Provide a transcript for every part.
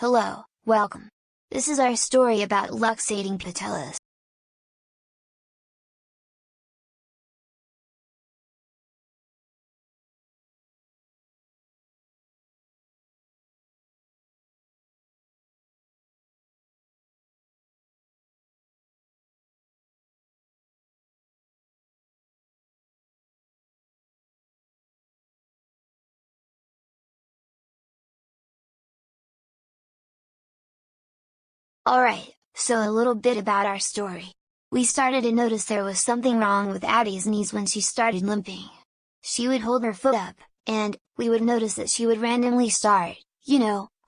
Hello, welcome. This is our story about luxating patellas. Alright, so a little bit about our story. We started to notice there was something wrong with Addie's knees when she started limping. She would hold her foot up, and we would notice that she would randomly start,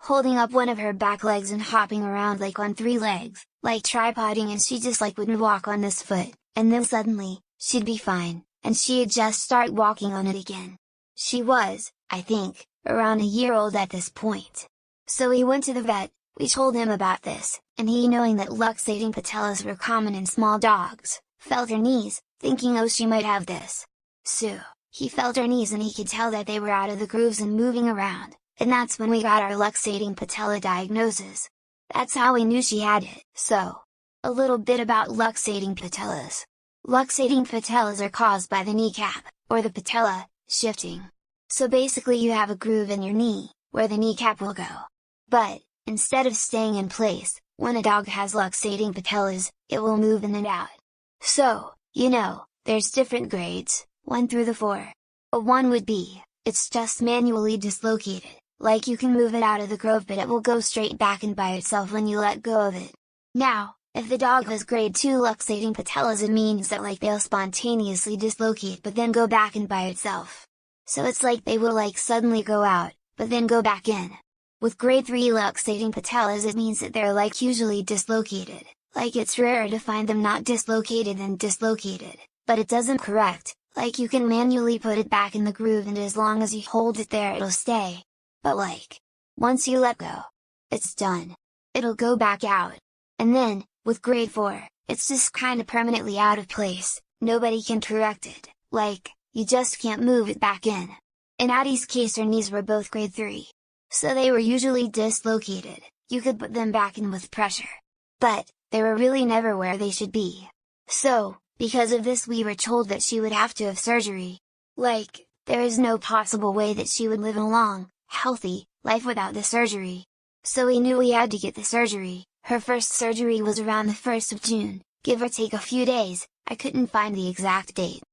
holding up one of her back legs and hopping around like on three legs, like tripoding, and she just wouldn't walk on this foot, and then suddenly, she'd be fine, and she'd just start walking on it again. She was, I think, around a year old at this point. So we went to the vet. We told him about this, and he, knowing that luxating patellas were common in small dogs, felt her knees, thinking, oh, she might have this. So, he felt her knees and he could tell that they were out of the grooves and moving around, and that's when we got our luxating patella diagnosis. That's how we knew she had it. So, a little bit about luxating patellas. Luxating patellas are caused by the kneecap, or the patella, shifting. So basically you have a groove in your knee, where the kneecap will go. But, instead of staying in place, when a dog has luxating patellas, it will move in and out. So, there's different grades, 1 through the 4. A 1 would be, it's just manually dislocated, like you can move it out of the groove but it will go straight back in by itself when you let go of it. Now, if the dog has grade 2 luxating patellas, it means that they'll spontaneously dislocate but then go back in by itself. So it's like they will suddenly go out, but then go back in. With grade 3 luxating patellas, it means that they're usually dislocated, it's rarer to find them not dislocated than dislocated, but it doesn't correct, you can manually put it back in the groove and as long as you hold it there it'll stay. But once you let go, it's done. It'll go back out. And then, with grade 4, it's just kinda permanently out of place, nobody can correct it, you just can't move it back in. In Addie's case, her knees were both grade 3. So they were usually dislocated, you could put them back in with pressure. But, they were really never where they should be. So, because of this we were told that she would have to have surgery. There is no possible way that she would live a long, healthy, life without the surgery. So we knew we had to get the surgery. Her first surgery was around the 1st of June, give or take a few days, I couldn't find the exact date.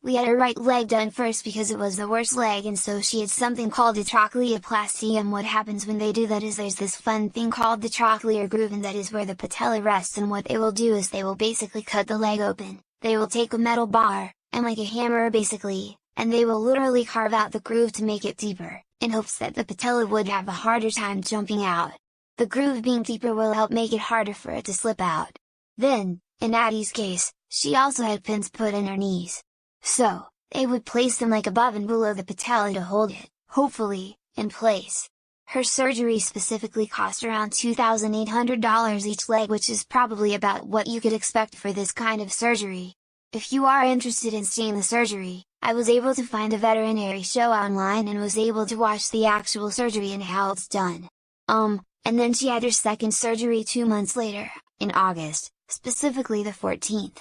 We had her right leg done first because it was the worst leg, and so she had something called a trochleoplasty, and what happens when they do that is there's this fun thing called the trochlear groove, and that is where the patella rests, and what they will do is they will basically cut the leg open. They will take a metal bar, and a hammer basically, and they will literally carve out the groove to make it deeper, in hopes that the patella would have a harder time jumping out. The groove being deeper will help make it harder for it to slip out. Then, in Addie's case, she also had pins put in her knees. So, they would place them above and below the patella to hold it, hopefully, in place. Her surgery specifically cost around $2,800 each leg, which is probably about what you could expect for this kind of surgery. If you are interested in seeing the surgery, I was able to find a veterinary show online and was able to watch the actual surgery and how it's done. And then she had her second surgery 2 months later, in August, specifically the 14th.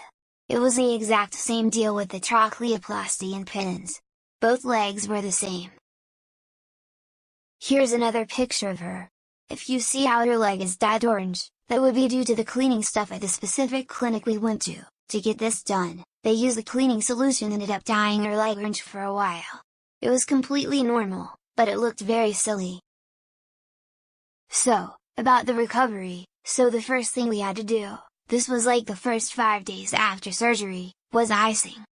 It was the exact same deal with the trochleoplasty and pins. Both legs were the same. Here's another picture of her. If you see how her leg is dyed orange, that would be due to the cleaning stuff at the specific clinic we went to get this done. They used a cleaning solution and ended up dyeing her leg orange for a while. It was completely normal, but it looked very silly. So, about the recovery, so the first thing we had to do, this was the first 5 days after surgery, was icing.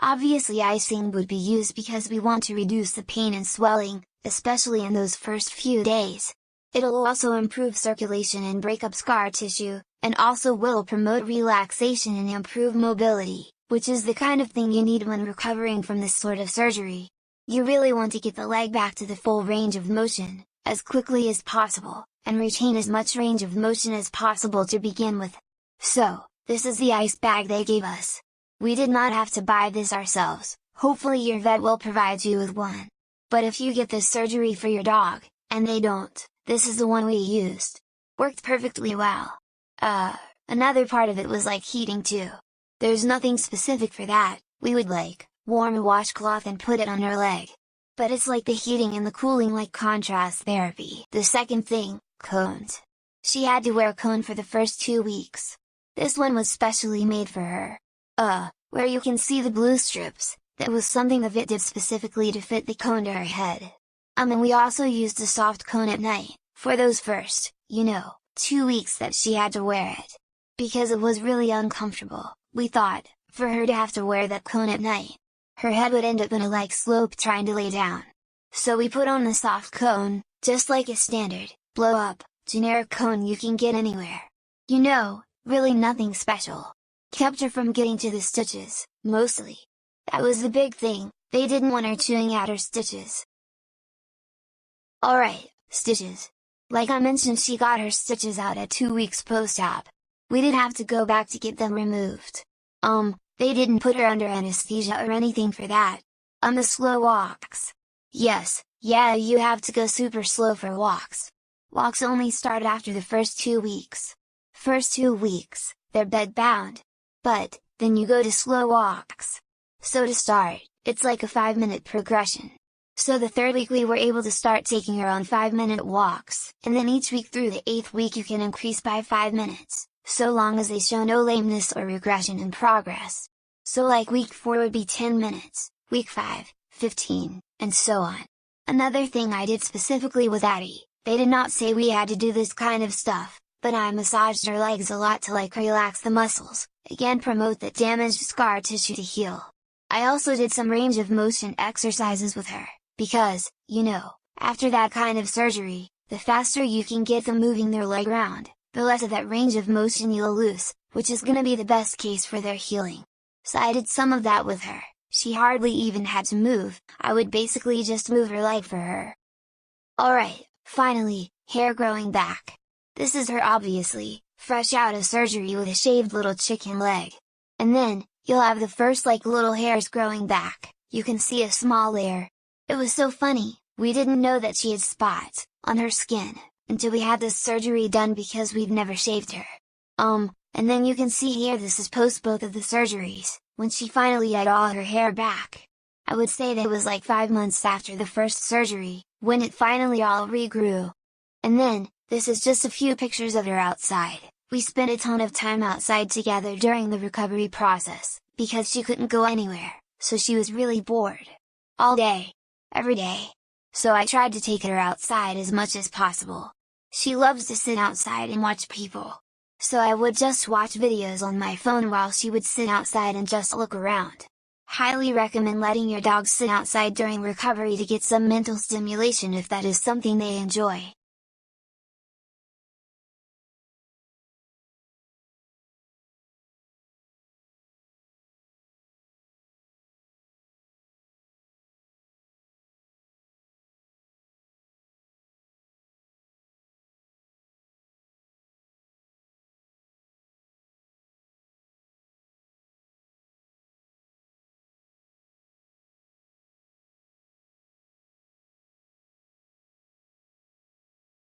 Obviously icing would be used because we want to reduce the pain and swelling, especially in those first few days. It'll also improve circulation and break up scar tissue, and also will promote relaxation and improve mobility, which is the kind of thing you need when recovering from this sort of surgery. You really want to get the leg back to the full range of motion, as quickly as possible, and retain as much range of motion as possible to begin with. So, this is the ice bag they gave us. We did not have to buy this ourselves, hopefully your vet will provide you with one. But if you get this surgery for your dog, and they don't, this is the one we used. Worked perfectly well. Another part of it was like heating too. There's nothing specific for that, we would warm a washcloth and put it on her leg. But it's like the heating and the cooling like contrast therapy. The second thing, cones. She had to wear a cone for the first 2 weeks. This one was specially made for her. Where you can see the blue strips, that was something the vet did specifically to fit the cone to her head. And we also used a soft cone at night, for those first, 2 weeks that she had to wear it. Because it was really uncomfortable, we thought, for her to have to wear that cone at night. Her head would end up in a slope trying to lay down. So we put on the soft cone, just like a standard, blow-up, generic cone you can get anywhere. Really nothing special. Kept her from getting to the stitches, mostly. That was the big thing, they didn't want her chewing at her stitches. Alright, stitches. Like I mentioned, she got her stitches out at 2 weeks post-op. We did have to go back to get them removed. They didn't put her under anesthesia or anything for that. The slow walks. Yes, yeah, you have to go super slow for walks. Walks only start after the first 2 weeks. First 2 weeks, they're bed-bound. But, then you go to slow walks. So to start, it's like a 5-minute progression. So the 3rd week we were able to start taking her on 5-minute walks, and then each week through the 8th week you can increase by 5 minutes, so long as they show no lameness or regression in progress. So like week 4 would be 10 minutes, week 5, 15, and so on. Another thing I did specifically with Addie, they did not say we had to do this kind of stuff, but I massaged her legs a lot to relax the muscles, again promote that damaged scar tissue to heal. I also did some range of motion exercises with her, because, after that kind of surgery, the faster you can get them moving their leg around, the less of that range of motion you'll lose, which is gonna be the best case for their healing. So I did some of that with her, she hardly even had to move, I would basically just move her leg for her. Alright, finally, hair growing back. This is her obviously, fresh out of surgery with a shaved little chicken leg. And then, you'll have the first little hairs growing back, you can see a small layer. It was so funny, we didn't know that she had spots, on her skin, until we had this surgery done because we've never shaved her. And then you can see here this is post both of the surgeries, when she finally had all her hair back. I would say that it was 5 months after the first surgery, when it finally all regrew. And then, this is just a few pictures of her outside. We spent a ton of time outside together during the recovery process, because she couldn't go anywhere, so she was really bored. All day. Every day. So I tried to take her outside as much as possible. She loves to sit outside and watch people. So I would just watch videos on my phone while she would sit outside and just look around. Highly recommend letting your dog sit outside during recovery to get some mental stimulation if that is something they enjoy.